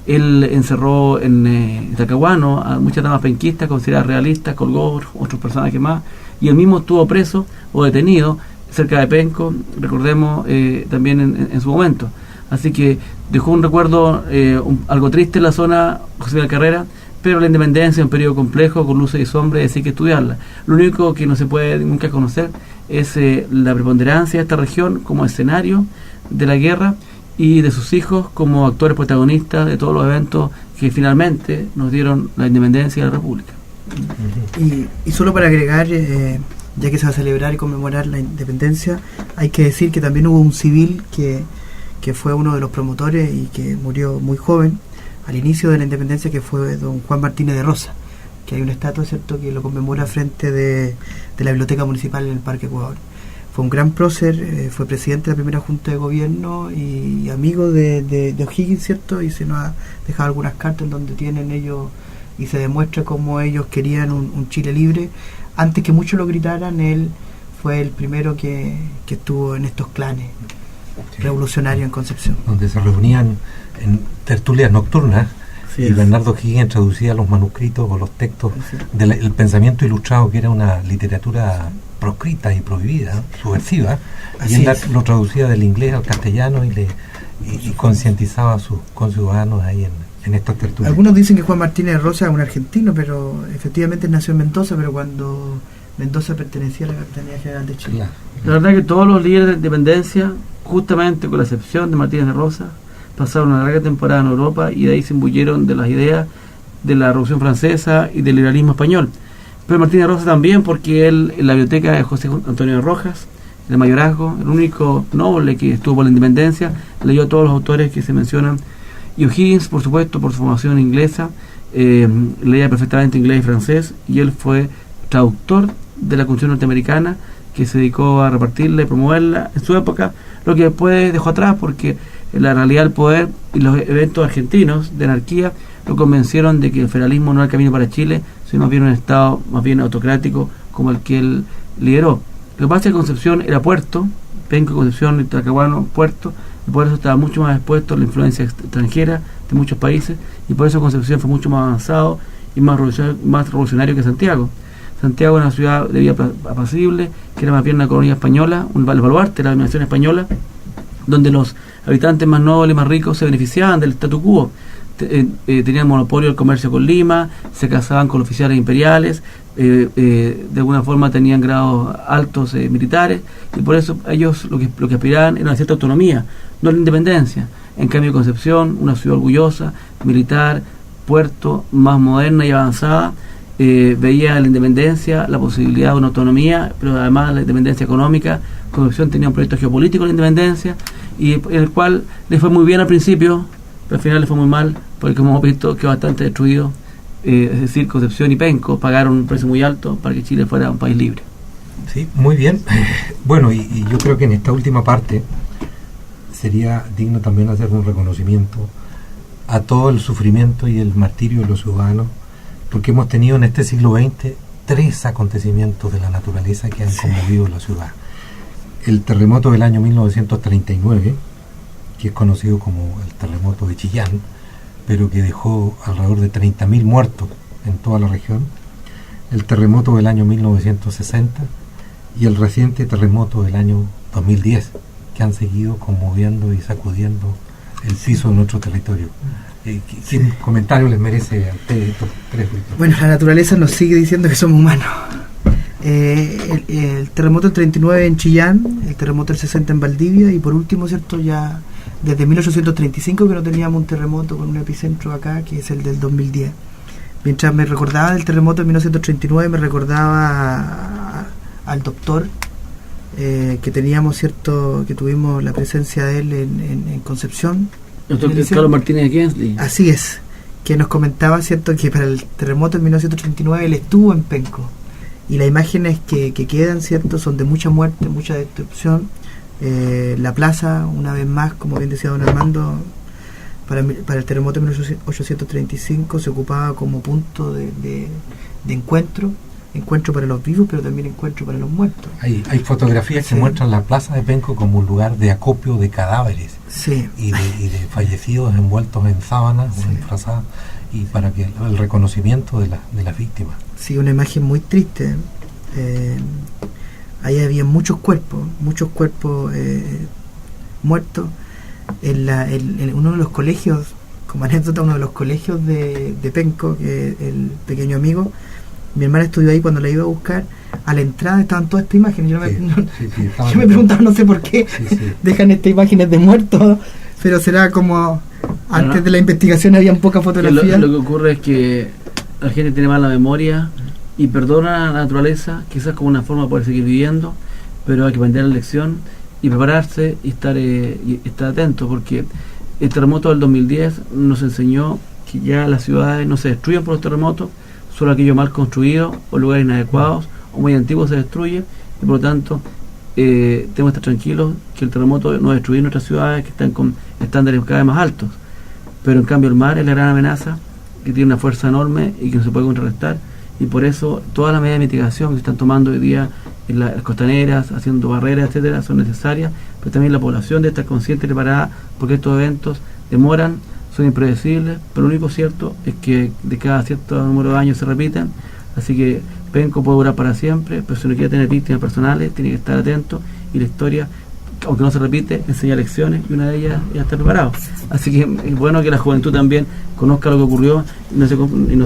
Él encerró en Talcahuano a muchas damas penquistas consideradas realistas, colgó otros personajes más, y él mismo estuvo preso o detenido cerca de Penco, recordemos, también en su momento. Así que dejó un recuerdo algo triste en la zona, José Miguel Carrera, pero la independencia es un periodo complejo, con luces y sombras, y así hay que estudiarla. Lo único que no se puede nunca conocer es la preponderancia de esta región como escenario de la guerra, y de sus hijos como actores protagonistas de todos los eventos que finalmente nos dieron la independencia de la República. Y solo para agregar, ya que se va a celebrar y conmemorar la independencia, hay que decir que también hubo un civil que fue uno de los promotores y que murió muy joven al inicio de la independencia, que fue don Juan Martínez de Rosa, que hay una estatua, ¿cierto?, que lo conmemora frente de la biblioteca municipal en el Parque Ecuador. Fue un gran prócer, fue presidente de la primera Junta de Gobierno y amigo de O'Higgins, ¿cierto? Y se nos ha dejado algunas cartas en donde tienen ellos y se demuestra cómo ellos querían un Chile libre. Antes que muchos lo gritaran, él fue el primero que estuvo en estos clanes revolucionarios en Concepción. Donde se reunían en tertulias nocturnas. Sí, y Bernardo O'Higgins traducía los manuscritos o los textos del pensamiento ilustrado, que era una literatura proscrita y prohibida, subversiva, y él lo traducía del inglés al castellano y concientizaba a sus conciudadanos ahí en estas tertulias. Algunos dicen que Juan Martínez de Rosa es un argentino, pero efectivamente nació en Mendoza, pero cuando Mendoza pertenecía a la Capitanía General de Chile. Claro. La verdad que todos los líderes de independencia, justamente con la excepción de Martínez de Rosa, pasaron una larga temporada en Europa y de ahí se imbuyeron de las ideas de la Revolución Francesa y del liberalismo español. Pero Martínez de Rosa también, porque él en la biblioteca de José Antonio de Rojas, el mayorazgo, el único noble que estuvo por la independencia, leyó a todos los autores que se mencionan. Y O'Higgins, por supuesto, por su formación inglesa, leía perfectamente inglés y francés, y él fue traductor de la Constitución norteamericana, que se dedicó a repartirla y promoverla en su época, lo que después dejó atrás porque la realidad del poder y los eventos argentinos de anarquía lo convencieron de que el federalismo no era el camino para Chile, sino más bien un estado más bien autocrático como el que él lideró. Lo que pasa es que Concepción era puerto, Penco, Concepción y Talcahuano, puerto, y por eso estaba mucho más expuesto a la influencia extranjera de muchos países, y por eso Concepción fue mucho más avanzado y más revolucionario que Santiago. Santiago era una ciudad de vida apacible, que era más bien una colonia española, un baluarte de la dominación española, donde los habitantes más nobles y más ricos se beneficiaban del statu quo. Tenían monopolio del comercio con Lima, se casaban con los oficiales imperiales, de alguna forma tenían grados altos militares, y por eso ellos lo que aspiraban era una cierta autonomía, no la independencia. En cambio Concepción, una ciudad orgullosa, militar, puerto, más moderna y avanzada, veía la independencia, la posibilidad de una autonomía, pero además la independencia económica. Concepción tenía un proyecto geopolítico de la independencia, y en el cual le fue muy bien al principio, pero al final le fue muy mal, porque como hemos visto quedó bastante destruido. Es decir, Concepción y Penco pagaron un precio muy alto para que Chile fuera un país libre. Sí, muy bien. Bueno, y yo creo que en esta última parte sería digno también hacer un reconocimiento a todo el sufrimiento y el martirio de los ciudadanos, porque hemos tenido en este siglo XX 3 acontecimientos de la naturaleza que han conmovido la ciudad. El terremoto del año 1939, que es conocido como el terremoto de Chillán, pero que dejó alrededor de 30.000 muertos en toda la región. El terremoto del año 1960 y el reciente terremoto del año 2010, que han seguido conmoviendo y sacudiendo el piso de nuestro territorio. ¿Qué comentario les merece a ustedes estos 3 grupos? Bueno, la naturaleza nos sigue diciendo que somos humanos. El terremoto del 39 en Chillán, el terremoto del 60 en Valdivia, y por último, ¿cierto?, ya desde 1835 que no teníamos un terremoto con un epicentro acá, que es el del 2010. Mientras me recordaba del terremoto de 1939, me recordaba al doctor que teníamos, ¿cierto?, que tuvimos la presencia de él en Concepción. El doctor Carlos Martínez de Kensley. Así es, que nos comentaba, ¿cierto?, que para el terremoto de 1939 él estuvo en Penco y las imágenes que quedan, ¿cierto?, son de mucha muerte, mucha destrucción. La plaza, una vez más, como bien decía don Armando, para el terremoto de 1835 se ocupaba como punto de encuentro para los vivos, pero también encuentro para los muertos. Hay fotografías que muestran la plaza de Penco como un lugar de acopio de cadáveres, sí, y de fallecidos envueltos en sábanas o disfrazados, y para que el reconocimiento de las víctimas. Sí, una imagen muy triste. Ahí había muchos cuerpos muertos. En uno de los colegios, como anécdota, uno de los colegios de Penco, que el pequeño amigo, mi hermana estudió ahí, cuando la iba a buscar, a la entrada estaban todas estas imágenes. Yo me preguntaba, no sé por qué dejan estas imágenes de muertos, pero será como antes de la investigación había poca fotografía. Lo que ocurre es que la gente tiene mala memoria y perdona a la naturaleza, quizás como una forma de poder seguir viviendo, pero hay que aprender la lección y prepararse y estar atento, porque el terremoto del 2010 nos enseñó que ya las ciudades no se destruyen por los terremotos, solo aquello mal construido o lugares inadecuados o muy antiguos se destruye, y por lo tanto tenemos que estar tranquilos que el terremoto no va a destruir nuestras ciudades, que están con estándares cada vez más altos, pero en cambio el mar es la gran amenaza, que tiene una fuerza enorme y que no se puede contrarrestar, y por eso todas las medidas de mitigación que se están tomando hoy día en las costaneras, haciendo barreras, etcétera, son necesarias, pero también la población debe estar consciente y preparada, porque estos eventos demoran, son impredecibles, pero lo único cierto es que de cada cierto número de años se repiten, así que Penco puede durar para siempre, pero si uno quiere tener víctimas personales, tiene que estar atento, y la historia, aunque no se repite, enseña lecciones, y una de ellas es estar preparado. Así que es bueno que la juventud también conozca lo que ocurrió y no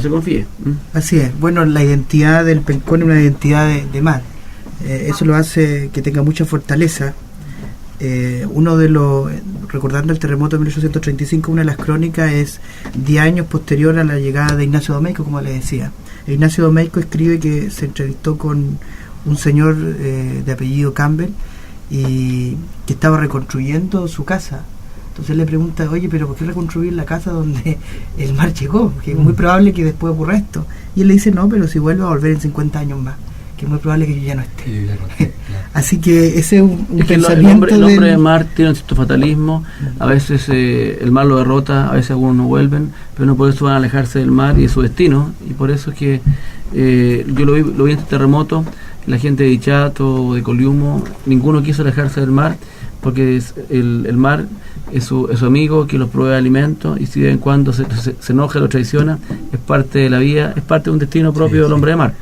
se confíe. Así es. Bueno, la identidad del Pencón es una identidad de mar. Eso lo hace que tenga mucha fortaleza. Recordando el terremoto de 1835, una de las crónicas es 10 años posterior a la llegada de Ignacio Domeyko, como le decía. Ignacio Domeyko escribe que se entrevistó con un señor de apellido Campbell, y que estaba reconstruyendo su casa. Entonces le pregunta, oye, pero ¿por qué reconstruir la casa donde el mar llegó? Que es muy probable que después ocurra esto. Y él le dice, no, pero si vuelve a volver en 50 años más, que es muy probable que yo ya no esté. Sí, claro. Así que ese es un pensamiento. El hombre del mar tiene un cierto fatalismo. A veces el mar lo derrota, a veces algunos no vuelven, pero no por eso van a alejarse del mar y de su destino. Y por eso es que yo lo vi en este terremoto. La gente de Dichato, de Coliumo, ninguno quiso alejarse del mar, porque el mar es su amigo que los provee alimentos, y si de vez en cuando se enoja, lo traiciona, es parte de la vida, es parte de un destino propio del hombre de mar.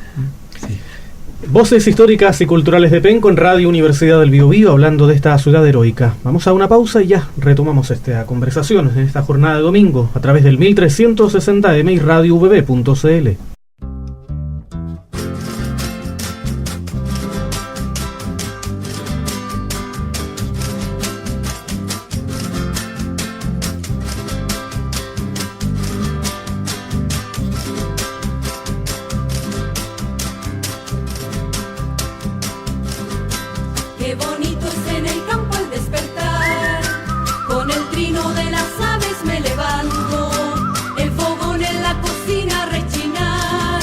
Sí. Voces históricas y culturales de Penco en Radio Universidad del Biobío, hablando de esta ciudad heroica. Vamos a una pausa y ya retomamos esta conversación en esta jornada de domingo a través del 1360M y radiovb.cl. Qué bonito es en el campo al despertar, con el trino de las aves me levanto, el fogón en la cocina rechinar,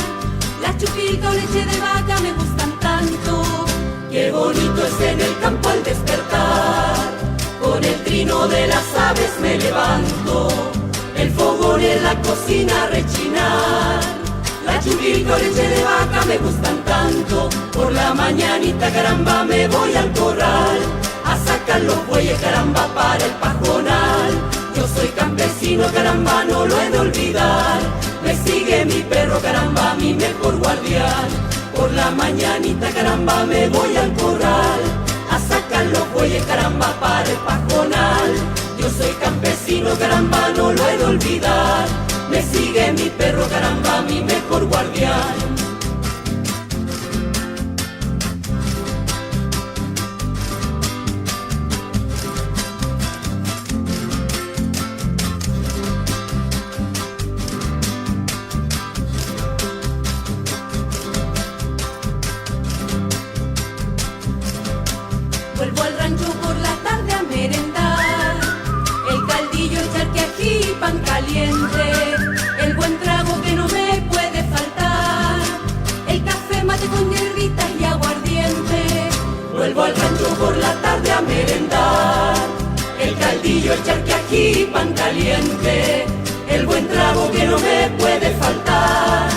la chupita o leche de vaca me gustan tanto. Qué bonito es en el campo al despertar, con el trino de las aves me levanto, el fogón en la cocina rechinar, la chupita o leche de vaca me gustan tanto. Por la mañanita, caramba, me voy al corral a sacar los bueyes, caramba, para el pajonal. Yo soy campesino, caramba, no lo he de olvidar. Me sigue mi perro, caramba, mi mejor guardián. Por la mañanita, caramba, me voy al corral a sacar los bueyes, caramba, para el pajonal. Yo soy campesino, caramba, no lo he de olvidar. Me sigue mi perro, caramba, mi mejor guardián. Vuelvo al rancho por la tarde a merendar, el caldillo, el charque, ají, pan caliente, el buen trago que no me puede faltar, el café mate con hierro por la tarde a merendar. El caldillo, el charquiají, pan caliente, el buen trago que no me puede faltar.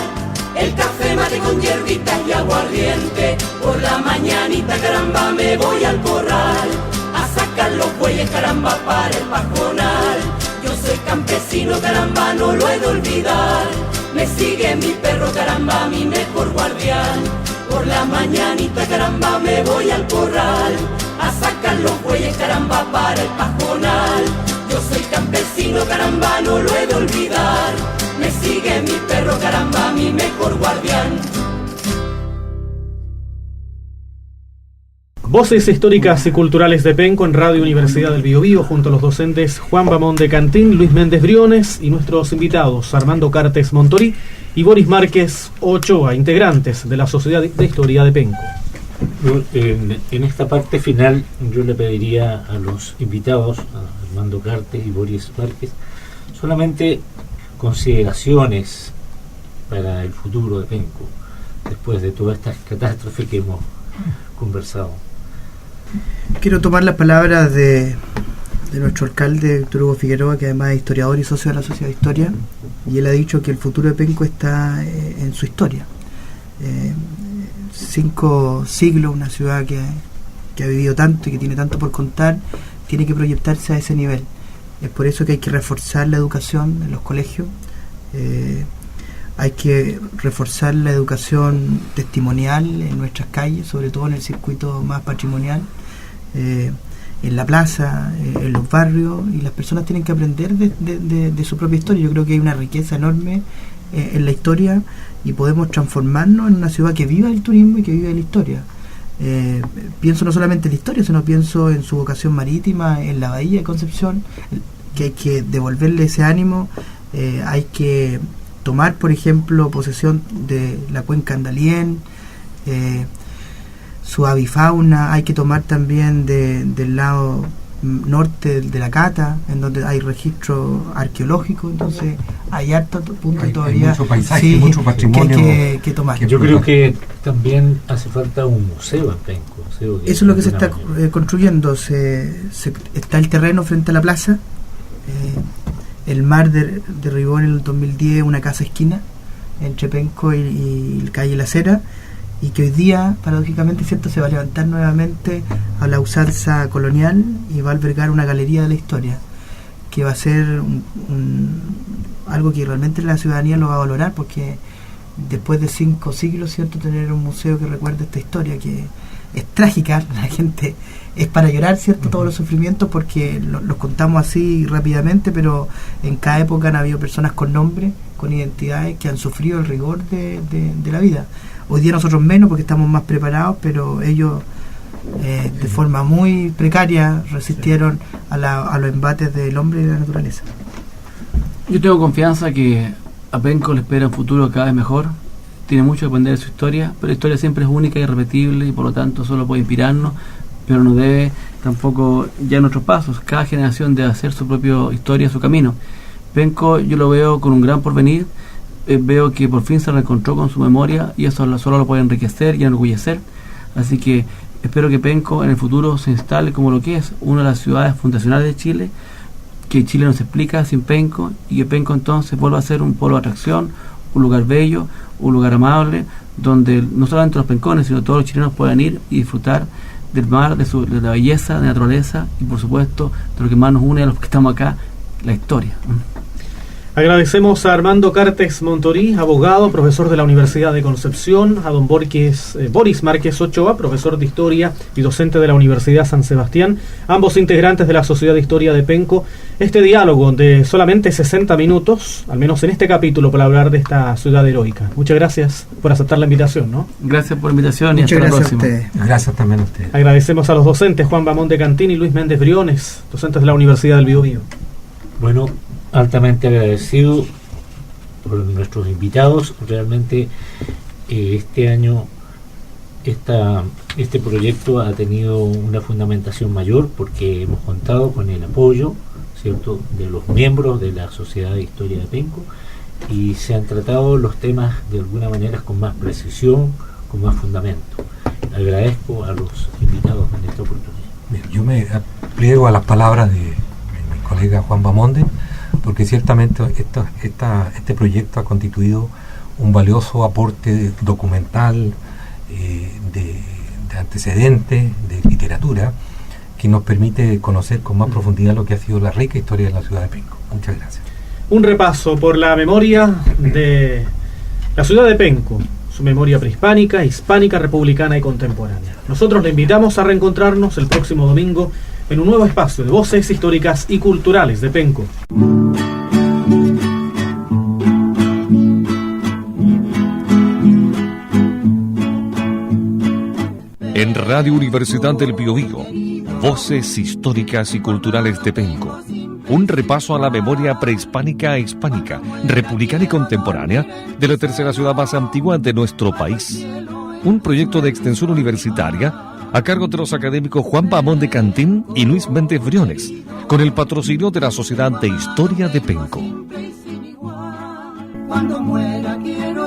El café mate con hierbitas y aguardiente, por la mañanita caramba me voy al corral a sacar los bueyes caramba para el pajonal. Yo soy campesino caramba, no lo he de olvidar. Me sigue mi perro caramba, mi mejor guardián. Por la mañanita caramba me voy al corral a sacar los bueyes caramba para el pajonal. Yo soy campesino caramba, no lo he de olvidar. Me sigue mi perro caramba, mi mejor guardián. Voces históricas y culturales de Penco en Radio Universidad del Biobío, junto a los docentes Juan Bamón de Cantín, Luis Méndez Briones y nuestros invitados Armando Cartes Montorí y Boris Márquez Ochoa, integrantes de la Sociedad de Historia de Penco. En esta parte final yo le pediría a los invitados, a Armando Cartes y Boris Márquez, solamente consideraciones para el futuro de Penco, después de todas estas catástrofes que hemos conversado. Quiero tomar las palabras de nuestro alcalde, Víctor Hugo Figueroa, que además es historiador y socio de la Sociedad de Historia, y él ha dicho que el futuro de Penco está en su historia. 5 siglos, una ciudad que ha vivido tanto y que tiene tanto por contar, tiene que proyectarse a ese nivel. Es por eso que hay que reforzar la educación en los colegios, hay que reforzar la educación testimonial en nuestras calles, sobre todo en el circuito más patrimonial, en la plaza, en los barrios, y las personas tienen que aprender de su propia historia. Yo creo que hay una riqueza enorme en la historia y podemos transformarnos en una ciudad que viva el turismo y que viva la historia. Pienso no solamente en la historia, sino pienso en su vocación marítima, en la bahía de Concepción, que hay que devolverle ese ánimo. Hay que tomar, por ejemplo, posesión de la cuenca Andalién, su avifauna. Hay que tomar también del lado norte de la Cata, en donde hay registro arqueológico. Entonces hay harto punto todavía, hay mucho paisaje, mucho patrimonio que tomar. Yo creo que también hace falta un museo en Penco. Eso es lo que se está construyendo. Está el terreno frente a la plaza. El mar derribó en el 2010 una casa esquina entre Penco y calle La Cera, y que hoy día, paradójicamente, ¿cierto?, se va a levantar nuevamente a la usanza colonial y va a albergar una galería de la historia, que va a ser algo que realmente la ciudadanía lo va a valorar, porque después de 5 siglos, ¿cierto?, tener un museo que recuerde esta historia que es trágica, la gente es para llorar, ¿cierto?, todos los sufrimientos, porque los contamos así rápidamente, pero en cada época han habido personas con nombre, con identidades, que han sufrido el rigor de la vida. Hoy día nosotros menos, porque estamos más preparados, pero ellos de forma muy precaria resistieron a los embates del hombre y de la naturaleza. Yo tengo confianza que a Penco le espera un futuro cada vez mejor. Tiene mucho que aprender de su historia, pero la historia siempre es única y irrepetible, y por lo tanto solo puede inspirarnos, pero no debe tampoco ya nuestros pasos. Cada generación debe hacer su propia historia, su camino. Penco yo lo veo con un gran porvenir. Veo que por fin se reencontró con su memoria, y eso solo lo puede enriquecer y enorgullecer. Así que espero que Penco en el futuro se instale como lo que es, una de las ciudades fundacionales de Chile, que Chile no se explica sin Penco, y que Penco entonces vuelva a ser un polo de atracción, un lugar bello, un lugar amable, donde no solamente los pencones, sino todos los chilenos puedan ir y disfrutar del mar, de la belleza, de la naturaleza, y por supuesto de lo que más nos une a los que estamos acá, la historia. Agradecemos a Armando Cartes Montorí, abogado, profesor de la Universidad de Concepción, a don Boris Márquez Ochoa, profesor de Historia y docente de la Universidad San Sebastián, ambos integrantes de la Sociedad de Historia de Penco. Este diálogo de solamente 60 minutos, al menos en este capítulo, para hablar de esta ciudad heroica. Muchas gracias por aceptar la invitación, ¿no? Gracias por la invitación. Muchas y hasta gracias la próxima. Gracias también a ustedes. Agradecemos a los docentes Juan Bamón de Cantín y Luis Méndez Briones, docentes de la Universidad del Biobío. Bueno, altamente agradecido por nuestros invitados. Realmente este año este proyecto ha tenido una fundamentación mayor, porque hemos contado con el apoyo, ¿cierto?, de los miembros de la Sociedad de Historia de Penco, y se han tratado los temas de alguna manera con más precisión, con más fundamento. Agradezco a los invitados en esta oportunidad. Bien, yo me pliego a las palabras de mi colega Juan Bamonde, porque ciertamente este proyecto ha constituido un valioso aporte documental, de antecedentes, de literatura, que nos permite conocer con más profundidad lo que ha sido la rica historia de la ciudad de Penco. Muchas gracias. Un repaso por la memoria de la ciudad de Penco, su memoria prehispánica, hispánica, republicana y contemporánea. Nosotros le invitamos a reencontrarnos el próximo domingo en un nuevo espacio de voces históricas y culturales de Penco. En Radio Universidad del Biobío, voces históricas y culturales de Penco. Un repaso a la memoria prehispánica e hispánica, republicana y contemporánea de la tercera ciudad más antigua de nuestro país. Un proyecto de extensión universitaria a cargo de los académicos Juan Bamonde Cantín y Luis Méndez Briones, con el patrocinio de la Sociedad de Historia de Penco. Cuando muera quiero